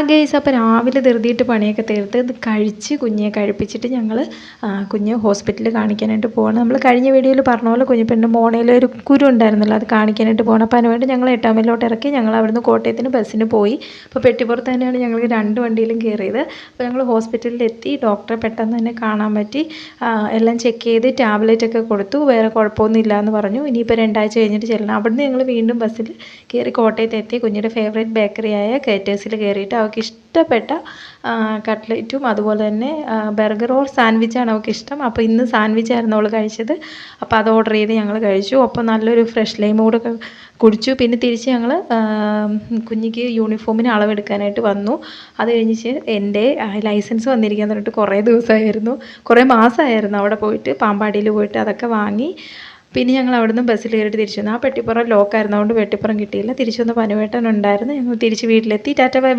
Guys, അപ്പോൾ രാവിലെ ധൃതിയിട്ട് പണിയൊക്കെ തീർത്ത് ഇത് കഴിച്ച് കുഞ്ഞിനെ കഴിപ്പിച്ചിട്ട് ഞങ്ങൾ കുഞ്ഞ് ഹോസ്പിറ്റലിൽ കാണിക്കാനായിട്ട് പോകണം. നമ്മൾ കഴിഞ്ഞ വീഡിയോയിൽ പറഞ്ഞ പോലെ കുഞ്ഞിപ്പെണ്ണിൻ്റെ മോണയിൽ ഒരു കുരു ഉണ്ടായിരുന്നല്ലോ, അത് കാണിക്കാനായിട്ട് പോകണം. അപ്പോൾ അതിനുവേണ്ടി ഞങ്ങൾ 8 മൈലിലോട്ട് ഇറക്കി ഞങ്ങൾ അവിടുന്ന് കോട്ടയത്തിന് ബസ്സിന് പോയി. അപ്പോൾ പെട്ടിപ്പുറത്ത് തന്നെയാണ് ഞങ്ങൾ 2 വണ്ടിയിലും കയറിയത്. അപ്പോൾ ഞങ്ങൾ ഹോസ്പിറ്റലിൽ എത്തി. ഡോക്ടറെ പെട്ടെന്ന് തന്നെ കാണാൻ പറ്റി. എല്ലാം ചെക്ക് ചെയ്ത് ടാബ്ലറ്റൊക്കെ കൊടുത്തു. വേറെ കുഴപ്പമൊന്നും ഇല്ലയെന്ന് പറഞ്ഞു. ഇനിയിപ്പോൾ 2 ആഴ്ച കഴിഞ്ഞിട്ട് ചെല്ലണം. അവിടുന്ന് ഞങ്ങൾ വീണ്ടും ബസ്സിൽ കയറി കോട്ടയത്ത് എത്തി. കുഞ്ഞിൻ്റെ ഫേവറേറ്റ് ബേക്കറിയായ കേറ്റേഴ്സിൽ കയറിയിട്ട് അവൾക്ക് ഇഷ്ടപ്പെട്ട കട്ട്ലറ്റും അതുപോലെ തന്നെ ബർഗർ ഓർ സാൻഡ്വിച്ചാണ് അവൾക്ക് ഇഷ്ടം. അപ്പോൾ ഇന്ന് സാൻഡ്വിച്ചായിരുന്നു അവൾ കഴിച്ചത്. അപ്പോൾ അത് ഓർഡർ ചെയ്ത് ഞങ്ങൾ കഴിച്ചു. അപ്പോൾ നല്ലൊരു ഫ്രഷ് ലൈം കൂടെ കുടിച്ചു. പിന്നെ തിരിച്ച് ഞങ്ങൾ കുഞ്ഞിക്ക് യൂണിഫോമിന് അളവെടുക്കാനായിട്ട് വന്നു. അത് കഴിഞ്ഞ് എൻ്റെ ലൈസൻസ് വന്നിരിക്കാൻ പറഞ്ഞിട്ട് കുറേ മാസമായിരുന്നു അവിടെ പോയിട്ട്, പാമ്പാടിയിൽ പോയിട്ട് അതൊക്കെ വാങ്ങി. പിന്നെ ഞങ്ങൾ അവിടുന്ന് ബസ്സിൽ കയറിയിട്ട് തിരിച്ചു വന്നു. ആ പെട്ടിപ്പുറം ലോക്കായിരുന്നു, അതുകൊണ്ട് പെട്ടിപ്പുറം കിട്ടിയില്ല. തിരിച്ചു വന്ന് പനുവേട്ടൻ ഉണ്ടായിരുന്നു. ഞങ്ങൾ തിരിച്ച് വീട്ടിലെത്തി. ടാറ്റ ബൈ.